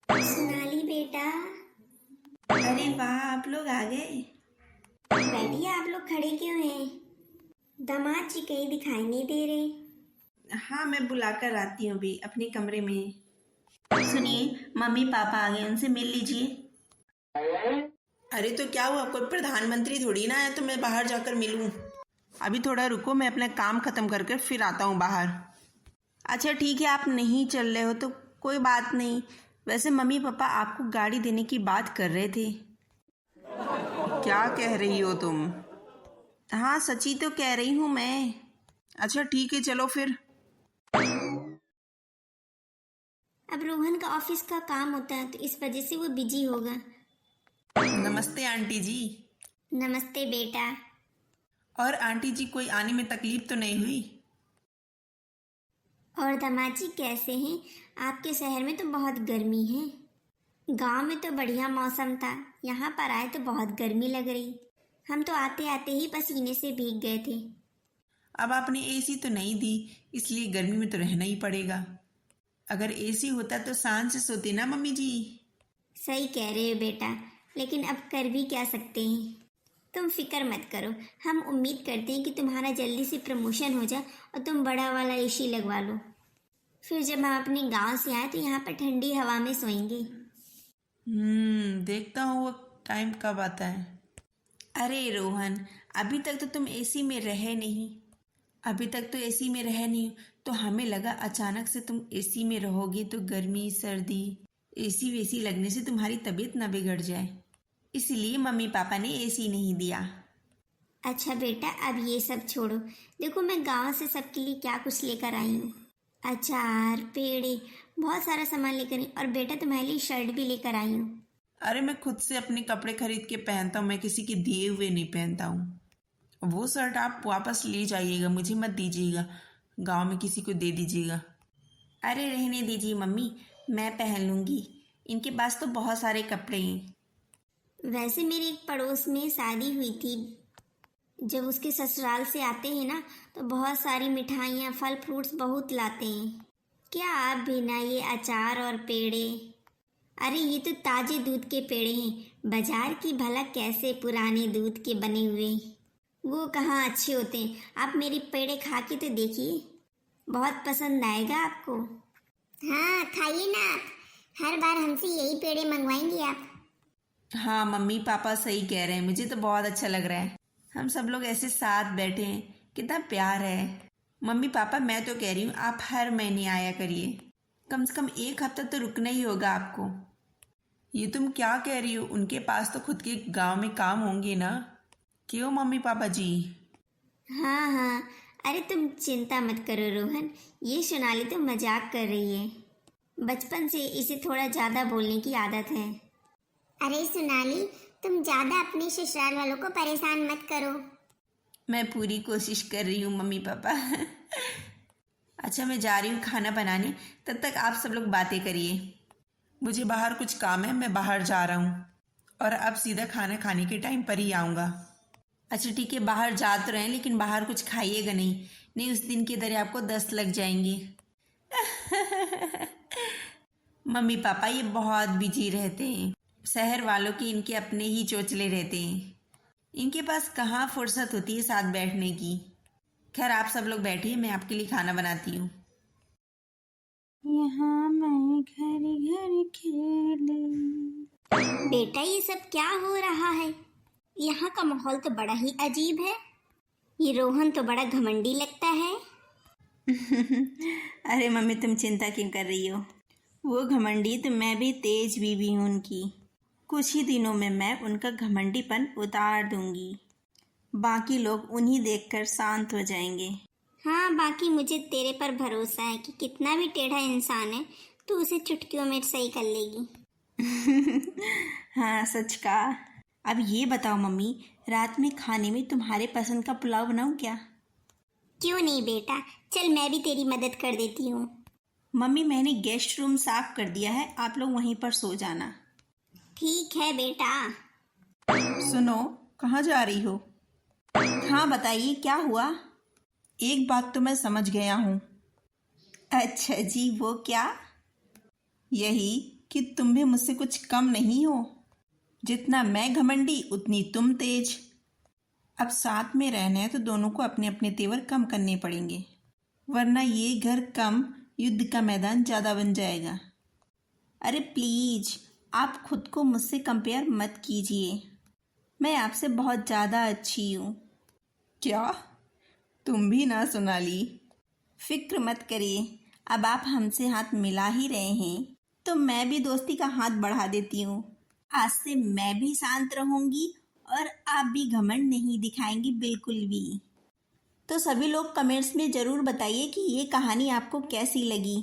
सोनाली बेटा। अरे वाह, आप लोग आ गए। बैठिए, आप लोग खड़े क्यों हैं? दामाद जी कहीं दिखाई नहीं दे रहे। हाँ, मैं बुलाकर आती हूँ अभी अपने कमरे में। सुनिए, मम्मी पापा आ गए, उनसे मिल लीजिए। अरे तो क्या हुआ, कोई प्रधानमंत्री थोड़ी ना है तो मैं बाहर जाकर मिलूं। अभी थोड़ा रुको, मैं अपना काम खत्म करके फिर आता हूँ बाहर। अच्छा ठीक है, आप नहीं चल रहे हो तो कोई बात नहीं। वैसे मम्मी पापा आपको गाड़ी देने की बात कर रहे थे। क्या कह रही हो तुम? हाँ सच्ची तो कह रही हूँ मैं। अच्छा ठीक है, चलो फिर। अब रोहन का ऑफिस का काम होता है तो इस वजह से वो बिजी होगा। नमस्ते आंटी जी। नमस्ते बेटा। और आंटी जी, कोई आने में तकलीफ तो नहीं हुई? और दामाद जी कैसे हैं? आपके शहर में तो बहुत गर्मी है। गांव में तो बढ़िया मौसम था, यहाँ पर आए तो बहुत गर्मी लग रही। हम तो आते आते ही पसीने से भीग गए थे। अब आपने एसी तो नहीं दी, इसलिए गर्मी में तो रहना ही पड़ेगा। अगर एसी होता तो शान से सोती ना मम्मी जी। सही कह रहे हो बेटा, लेकिन अब कर भी क्या सकते हैं। तुम फिक्र मत करो, हम उम्मीद करते हैं कि तुम्हारा जल्दी से प्रमोशन हो जाए और तुम बड़ा वाला एसी लगवा लो। फिर जब हम अपने गांव से आए तो यहाँ पर ठंडी हवा में सोएंगे। देखता हूँ वो टाइम कब आता है। अरे रोहन, अभी तक तो तुम एसी में रहे नहीं। अभी तक तो एसी में रहे नहीं, तो हमें लगा अचानक से तुम एसी में रहोगे तो गर्मी सर्दी एसी वेसी लगने से तुम्हारी तबीयत ना बिगड़ जाए, इसलिए मम्मी पापा ने एसी नहीं दिया। अच्छा बेटा, अब ये सब छोड़ो। देखो मैं गांव से सबके लिए क्या कुछ लेकर आई हूँ। अचार, पेड़े, बहुत सारा सामान लेकर आई। और बेटा तुम्हारे लिए शर्ट भी लेकर आई हूँ। अरे मैं खुद से अपने कपड़े खरीद के पहनता हूँ, मैं किसी के दिए हुए नहीं पहनता हूँ। वो शर्ट आप वापस ले जाइएगा, मुझे मत दीजिएगा, गांव में किसी को दे दीजिएगा। अरे रहने दीजिए मम्मी, मैं पहन लूँगी, इनके पास तो बहुत सारे कपड़े हैं। वैसे मेरे एक पड़ोस में शादी हुई थी। जब उसके ससुराल से आते हैं ना तो बहुत सारी मिठाइयाँ फल फ्रूट्स बहुत लाते हैं। क्या आप भी ना ये अचार और पेड़े। अरे ये तो ताजे दूध के पेड़े हैं, बाजार की भला कैसे पुराने दूध के बने हुए। वो कहाँ अच्छे होते हैं। आप मेरे पेड़े खा के तो देखिए, बहुत पसंद आएगा आपको। हाँ खाइए ना आप, हर बार हमसे यही पेड़े मंगवाएंगे आप। हाँ मम्मी पापा सही कह रहे हैं, मुझे तो बहुत अच्छा लग रहा है। हम सब लोग ऐसे साथ बैठे हैं, कितना प्यार है। मम्मी पापा मैं तो कह रही हूँ आप हर महीने आया करिए, कम से कम एक हफ्ता तो रुकना ही होगा आपको। ये तुम क्या कह रही हो, उनके पास तो खुद के गांव में काम होंगे ना। क्यों मम्मी पापा जी? हाँ हाँ, अरे तुम चिंता मत करो रोहन, ये सोनाली तो मजाक कर रही है। बचपन से इसे थोड़ा ज़्यादा बोलने की आदत है। अरे सोनाली, तुम ज़्यादा अपने ससुराल वालों को परेशान मत करो। मैं पूरी कोशिश कर रही हूँ मम्मी पापा। अच्छा मैं जा रही हूँ खाना बनाने, तब तक आप सब लोग बातें करिए। मुझे बाहर कुछ काम है, मैं बाहर जा रहा हूँ और अब सीधा खाना खाने के टाइम पर ही आऊँगा। अच्छा ठीक है, बाहर जा तो रहे हैं लेकिन बाहर कुछ खाइएगा नहीं, नहीं उस दिन की तरह आपको 10 लग जाएंगे। मम्मी पापा ये बहुत बिजी रहते हैं, शहर वालों के इनके अपने ही चोचले रहते हैं, इनके पास कहाँ फुर्सत होती है साथ बैठने की। खैर आप सब लोग बैठिए, मैं आपके लिए खाना बनाती हूँ। यहाँ मैं घर घर खेले। बेटा ये सब क्या हो रहा है? यहाँ का माहौल तो बड़ा ही अजीब है। ये रोहन तो बड़ा घमंडी लगता है। अरे मम्मी तुम चिंता क्यों कर रही हो, वो घमंडी तो मैं भी तेज बीवी हूँ उनकी। कुछ ही दिनों में मैं उनका घमंडीपन उतार दूंगी, बाकी लोग उन्हीं देखकर शांत हो जाएंगे। हाँ, बाकी मुझे तेरे पर भरोसा है कि कितना भी टेढ़ा इंसान है तो उसे चुटकियों में सही कर लेगी। हाँ सच का। अब ये बताओ मम्मी, रात में खाने में तुम्हारे पसंद का पुलाव बनाऊँ क्या? क्यों नहीं बेटा, चल मैं भी तेरी मदद कर देती हूँ। मम्मी मैंने गेस्ट रूम साफ कर दिया है, आप लोग वहीं पर सो जाना। ठीक है बेटा। सुनो, कहाँ जा रही हो? हाँ बताइए क्या हुआ? एक बात तो मैं समझ गया हूँ। अच्छा जी, वो क्या? यही कि तुम भी मुझसे कुछ कम नहीं हो। जितना मैं घमंडी उतनी तुम तेज। अब साथ में रहना है तो दोनों को अपने अपने तेवर कम करने पड़ेंगे, वरना ये घर कम युद्ध का मैदान ज़्यादा बन जाएगा। अरे प्लीज, आप खुद को मुझसे कंपेयर मत कीजिए। मैं आपसे बहुत ज़्यादा अच्छी हूँ। क्या? तुम भी ना सोनाली? फिक्र मत करिए, अब आप हमसे हाथ मिला ही रहे हैं तो मैं भी दोस्ती का हाथ बढ़ा देती हूँ। आज से मैं भी शांत रहूँगी और आप भी घमंड नहीं दिखाएंगी बिल्कुल भी। तो सभी लोग कमेंट्स में ज़रूर बताइए कि ये कहानी आपको कैसी लगी।